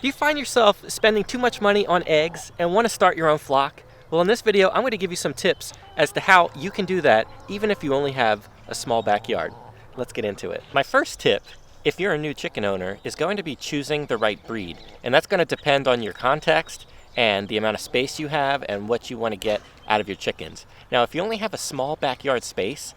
Do you find yourself spending too much money on eggs and want to start your own flock? Well, in this video, I'm going to give you some tips as to how you can do that even if you only have a small backyard. Let's get into it. My first tip, if you're a new chicken owner, is going to be choosing the right breed. And that's going to depend on your context and the amount of space you have and what you want to get out of your chickens. Now, if you only have a small backyard space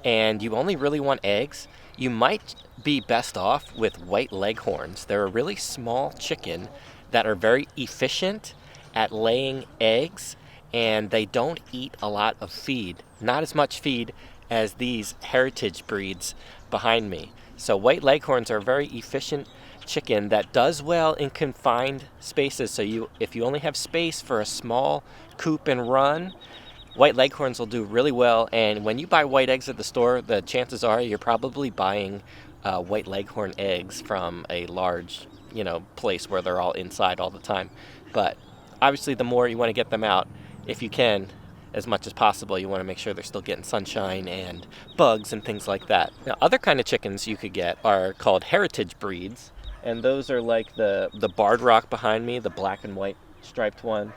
and you only really want eggs, you might be best off with white leghorns. They're a really small chicken that are very efficient at laying eggs, and they don't eat a lot of feed. Not as much feed as these heritage breeds behind me. So white leghorns are a very efficient chicken that does well in confined spaces. So if you only have space for a small coop and run, white leghorns will do really well. And when you buy white eggs at the store, the chances are you're probably buying white leghorn eggs from a large, place where they're all inside all the time. But obviously, the more you want to get them out, if you can, as much as possible, you want to make sure they're still getting sunshine and bugs and things like that. Now, other kind of chickens you could get are called heritage breeds. And those are like the barred rock behind me, the black and white striped one.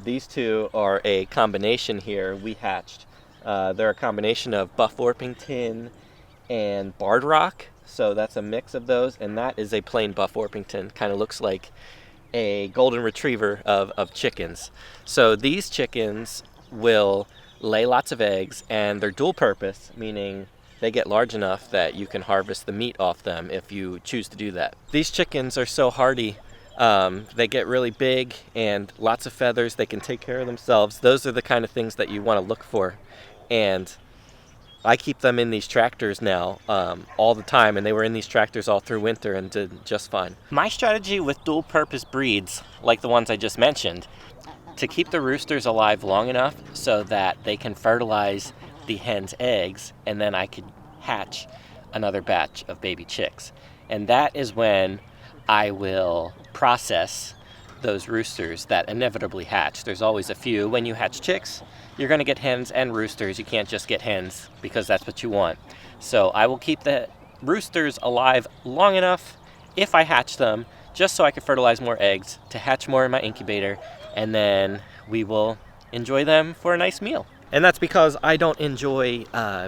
These two are a combination here we hatched. They're a combination of Buff Orpington and Barred Rock. So that's a mix of those, and that is a plain Buff Orpington. Kind of looks like a golden retriever of chickens. So these chickens will lay lots of eggs, and they're dual purpose, meaning they get large enough that you can harvest the meat off them if you choose to do that. These chickens are so hardy. They get really big and lots of feathers. They can take care of themselves. Those are the kind of things that you want to look for. And I keep them in these tractors now all the time, and they were in these tractors all through winter and did just fine. My strategy with dual purpose breeds, like the ones I just mentioned, to keep the roosters alive long enough so that they can fertilize the hen's eggs, and then I could hatch another batch of baby chicks. And that is when I will process those roosters that inevitably hatch. There's always a few. When you hatch chicks, you're going to get hens and roosters. You can't just get hens because that's what you want. So I will keep the roosters alive long enough, if I hatch them, just so I can fertilize more eggs, to hatch more in my incubator, and then we will enjoy them for a nice meal. And that's because I don't enjoy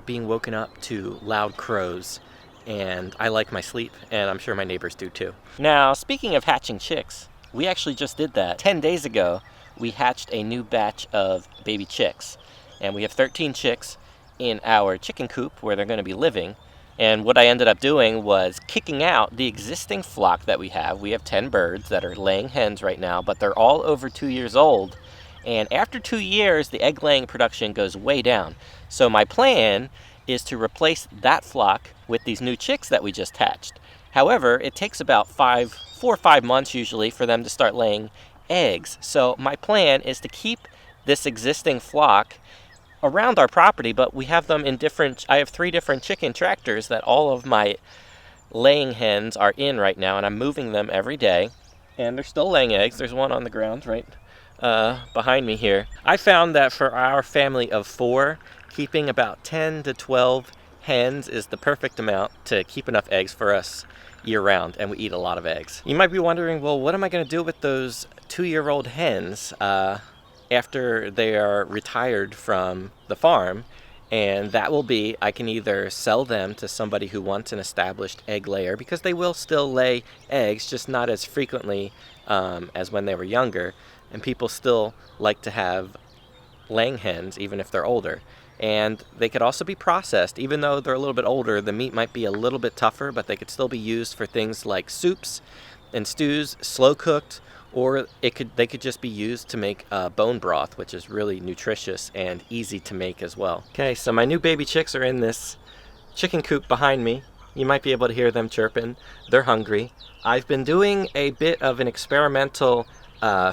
being woken up to loud crows, and I like my sleep, and I'm sure my neighbors do too. Now, speaking of hatching chicks, we actually just did that. 10 days ago, we hatched a new batch of baby chicks, and we have 13 chicks in our chicken coop where they're going to be living. And what I ended up doing was kicking out the existing flock that we have. We have 10 birds that are laying hens right now, but they're all over 2 years old. And after 2 years, the egg laying production goes way down. So my plan is to replace that flock with these new chicks that we just hatched. However, it takes about 4 or 5 months usually for them to start laying eggs. So my plan is to keep this existing flock around our property, but we have them in I have 3 different chicken tractors that all of my laying hens are in right now, and I'm moving them every day. And they're still laying eggs. There's one on the ground right behind me here. I found that for our family of 4, keeping about 10 to 12 hens is the perfect amount to keep enough eggs for us year-round, and we eat a lot of eggs. You might be wondering, well, what am I going to do with those 2-year-old hens after they are retired from the farm? And that will be, I can either sell them to somebody who wants an established egg layer, because they will still lay eggs, just not as frequently as when they were younger, and people still like to have laying hens even if they're older. And they could also be processed. Even though they're a little bit older, the meat might be a little bit tougher, but they could still be used for things like soups and stews, slow cooked, or they could just be used to make bone broth, which is really nutritious and easy to make as well. Okay, so my new baby chicks are in this chicken coop behind me. You might be able to hear them chirping. They're hungry. I've been doing a bit of an experimental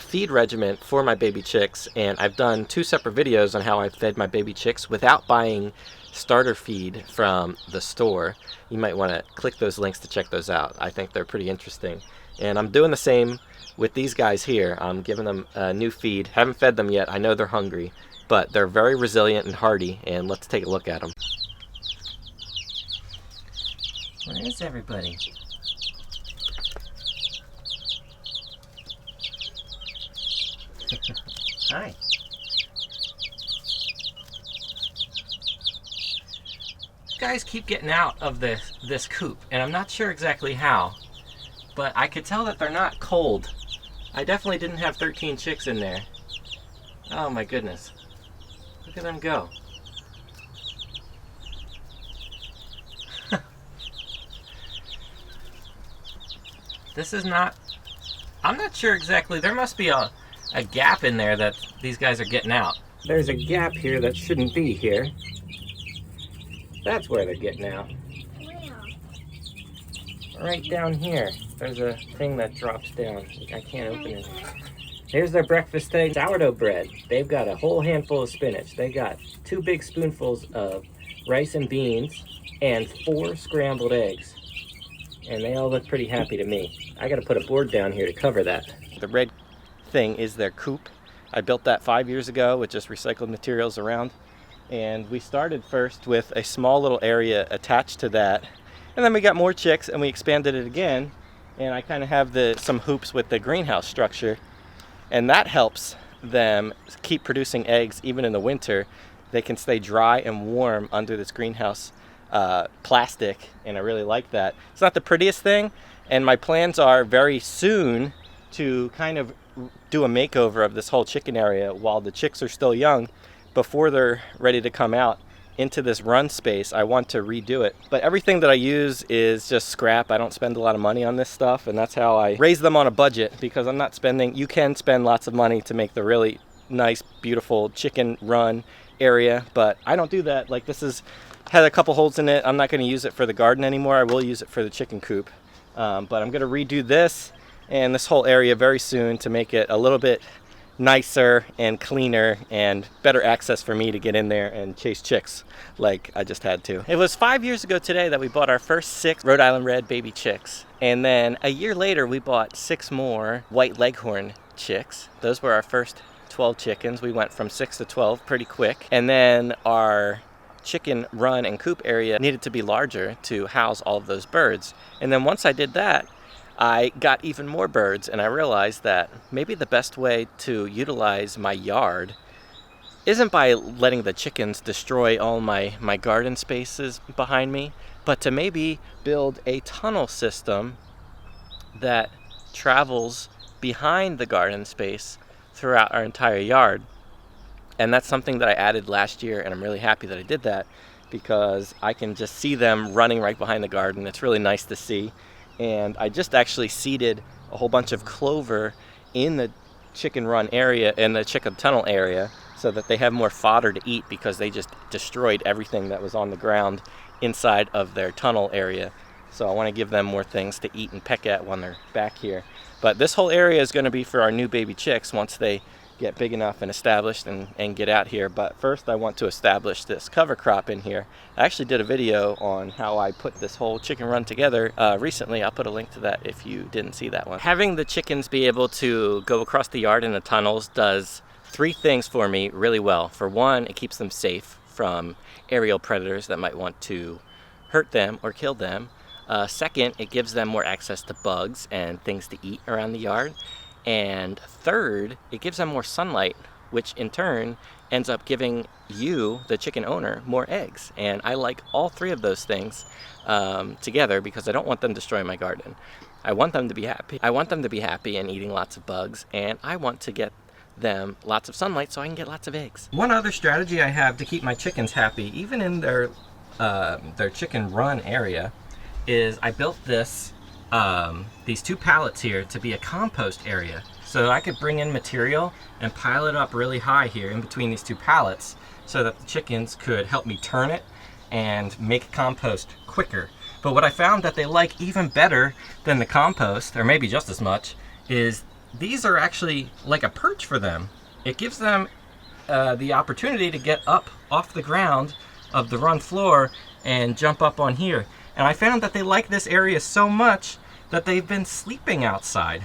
feed regimen for my baby chicks, and I've done 2 separate videos on how I fed my baby chicks without buying starter feed from the store. You might want to click those links to check those out. I think they're pretty interesting. And I'm doing the same with these guys here. I'm giving them a new feed. Haven't fed them yet. I know they're hungry, but they're very resilient and hardy, and let's take a look at them. Where is everybody? Hi. Guys keep getting out of this coop, and I'm not sure exactly how, but I could tell that they're not cold. I definitely didn't have 13 chicks in there. Oh my goodness. Look at them go. This is not, I'm not sure exactly. There must be a gap in there that these guys are getting out. There's a gap here that shouldn't be here. That's where they're getting out. Where? Right down here. There's a thing that drops down. I can't open it. Here's their breakfast thing. Sourdough bread. They've got a whole handful of spinach. They got 2 big spoonfuls of rice and beans and 4 scrambled eggs. And they all look pretty happy to me. I gotta put a board down here to cover that. The red thing is their coop. I built that 5 years ago with just recycled materials around. And we started first with a small little area attached to that. And then we got more chicks and we expanded it again. And I kind of have some hoops with the greenhouse structure. And that helps them keep producing eggs even in the winter. They can stay dry and warm under this greenhouse plastic, and I really like that. It's not the prettiest thing, and my plans are very soon to kind of do a makeover of this whole chicken area while the chicks are still young. Before they're ready to come out into this run space, I want to redo it. But everything that I use is just scrap. I don't spend a lot of money on this stuff, and that's how I raise them on a budget, because I'm not spending, you can spend lots of money to make the really nice, beautiful chicken run area, but I don't do that. Like, this had a couple holes in it. I'm not going to use it for the garden anymore. I will use it for the chicken coop. But I'm going to redo this and this whole area very soon to make it a little bit nicer and cleaner and better access for me to get in there and chase chicks like I just had to. It was 5 years ago today that we bought our first 6 Rhode Island Red baby chicks. And then a year later, we bought 6 more white leghorn chicks. Those were our first 12 chickens. We went from 6 to 12 pretty quick. And then our chicken run and coop area needed to be larger to house all of those birds. And then once I did that, I got even more birds, and I realized that maybe the best way to utilize my yard isn't by letting the chickens destroy all my garden spaces behind me, but to maybe build a tunnel system that travels behind the garden space throughout our entire yard. And that's something that I added last year, and I'm really happy that I did that, because I can just see them running right behind the garden. It's really nice to see. And I just actually seeded a whole bunch of clover in the chicken run area and the chicken tunnel area so that they have more fodder to eat, because they just destroyed everything that was on the ground inside of their tunnel area. So I want to give them more things to eat and peck at when they're back here. But this whole area is going to be for our new baby chicks once they get big enough and established and get out here. But first I want to establish this cover crop in here. I actually did a video on how I put this whole chicken run together recently. I'll put a link to that if you didn't see that one. Having the chickens be able to go across the yard in the tunnels does 3 things for me really well. For one, it keeps them safe from aerial predators that might want to hurt them or kill them. Second, it gives them more access to bugs and things to eat around the yard. And third, it gives them more sunlight, which in turn ends up giving you, the chicken owner, more eggs. And I like all 3 of those things together, because I don't want them destroying my garden. I want them to be happy. I want them to be happy and eating lots of bugs, and I want to get them lots of sunlight so I can get lots of eggs. One other strategy I have to keep my chickens happy, even in their chicken run area, is I built these 2 pallets here to be a compost area. So I could bring in material and pile it up really high here in between these 2 pallets so that the chickens could help me turn it and make compost quicker. But what I found that they like even better than the compost, or maybe just as much, is these are actually like a perch for them. It gives them the opportunity to get up off the ground of the run floor and jump up on here. And I found that they like this area so much that they've been sleeping outside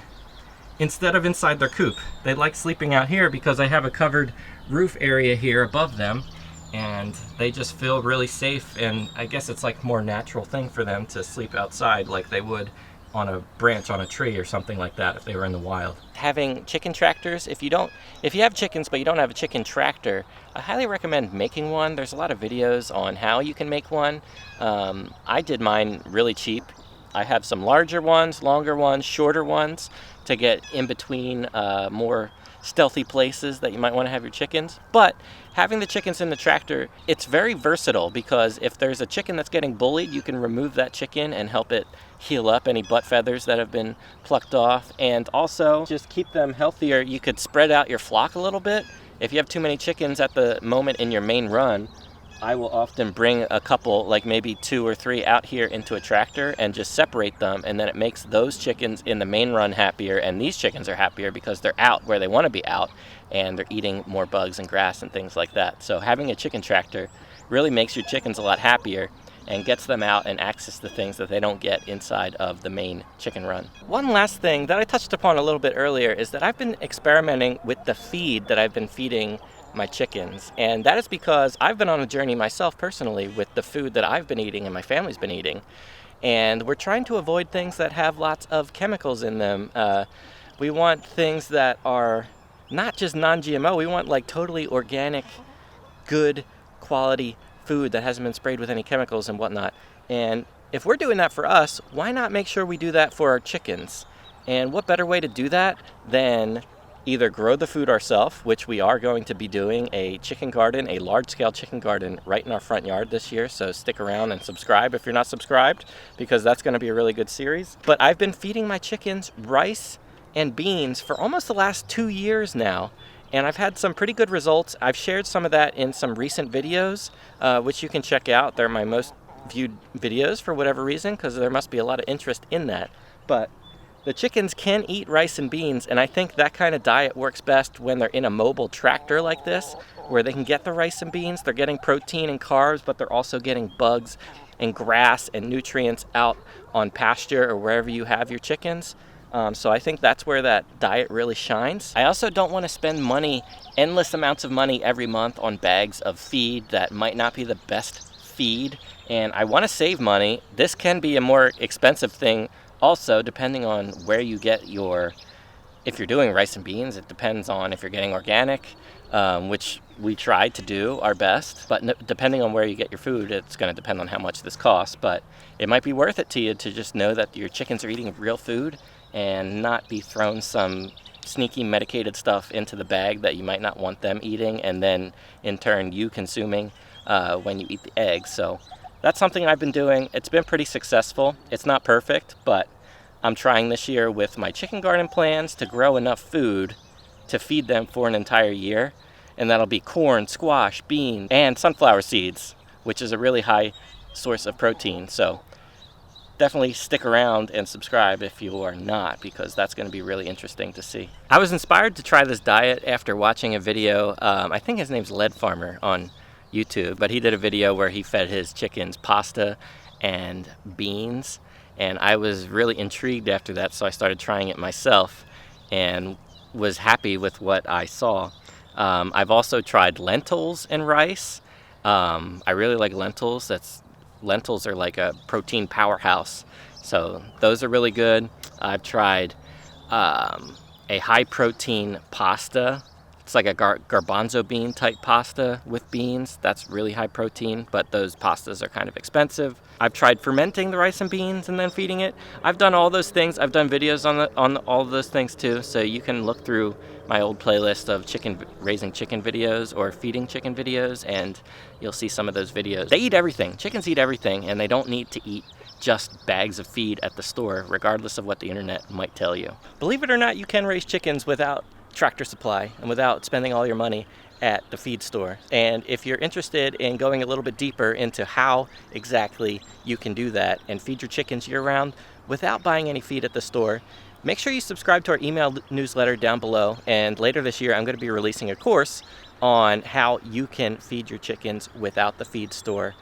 instead of inside their coop. They like sleeping out here because I have a covered roof area here above them, and they just feel really safe. And I guess it's like a more natural thing for them to sleep outside like they would on a branch on a tree or something like that if they were in the wild. Having chicken tractors, if you have chickens but you don't have a chicken tractor, I highly recommend making one. There's a lot of videos on how you can make one. I did mine really cheap. I have some larger ones, longer ones, shorter ones to get in between more stealthy places that you might want to have your chickens. But having the chickens in the tractor, it's very versatile, because if there's a chicken that's getting bullied, you can remove that chicken and help it heal up any butt feathers that have been plucked off. And also, just keep them healthier, you could spread out your flock a little bit. If you have too many chickens at the moment in your main run, I will often bring a couple, like maybe 2 or 3 out here into a tractor and just separate them, and then it makes those chickens in the main run happier, and these chickens are happier because they're out where they want to be out and they're eating more bugs and grass and things like that. So having a chicken tractor really makes your chickens a lot happier and gets them out and access the things that they don't get inside of the main chicken run. One last thing that I touched upon a little bit earlier is that I've been experimenting with the feed that I've been feeding my chickens, and that is because I've been on a journey myself personally with the food that I've been eating and my family's been eating, and we're trying to avoid things that have lots of chemicals in them. We want things that are not just non-GMO, we want like totally organic, good quality food that hasn't been sprayed with any chemicals and whatnot. And if we're doing that for us, why not make sure we do that for our chickens? And what better way to do that than either grow the food ourselves, which we are going to be doing a chicken garden, a large-scale chicken garden right in our front yard this year, so stick around and subscribe if you're not subscribed, because that's going to be a really good series. But I've been feeding my chickens rice and beans for almost the last 2 years now, and I've had some pretty good results. I've shared some of that in some recent videos, which you can check out. They're my most viewed videos for whatever reason, because there must be a lot of interest in that. But the chickens can eat rice and beans, and I think that kind of diet works best when they're in a mobile tractor like this, where they can get the rice and beans. They're getting protein and carbs, but they're also getting bugs and grass and nutrients out on pasture or wherever you have your chickens. So I think that's where that diet really shines. I also don't want to spend money, endless amounts of money every month on bags of feed that might not be the best feed, and I want to save money. This can be a more expensive thing also, depending on where you get your, if you're doing rice and beans, it depends on if you're getting organic, which we try to do our best, but depending on where you get your food, it's going to depend on how much this costs. But it might be worth it to you to just know that your chickens are eating real food and not be thrown some sneaky medicated stuff into the bag that you might not want them eating, and then in turn you consuming when you eat the eggs. So that's something I've been doing. It's been pretty successful. It's not perfect, but I'm trying this year with my chicken garden plans to grow enough food to feed them for an entire year. And that'll be corn, squash, beans, and sunflower seeds, which is a really high source of protein. So definitely stick around and subscribe if you are not, because that's going to be really interesting to see. I was inspired to try this diet after watching a video. I think his name's Lead Farmer on YouTube, but he did a video where he fed his chickens pasta and beans, and I was really intrigued after that, so I started trying it myself and was happy with what I saw. I've also tried lentils and rice. I really like lentils. Lentils are like a protein powerhouse, so those are really good. I've tried a high protein pasta. It's like a garbanzo bean type pasta with beans. That's really high protein, but those pastas are kind of expensive. I've tried fermenting the rice and beans and then feeding it. I've done all those things. I've done videos on all of those things too, so you can look through my old playlist of raising chicken videos or feeding chicken videos, and you'll see some of those videos. They eat everything. Chickens eat everything, and they don't need to eat just bags of feed at the store, regardless of what the internet might tell you. Believe it or not, you can raise chickens without Tractor Supply and without spending all your money at the feed store. And if you're interested in going a little bit deeper into how exactly you can do that and feed your chickens year-round without buying any feed at the store, make sure you subscribe to our email newsletter down below. And later this year, I'm going to be releasing a course on how you can feed your chickens without the feed store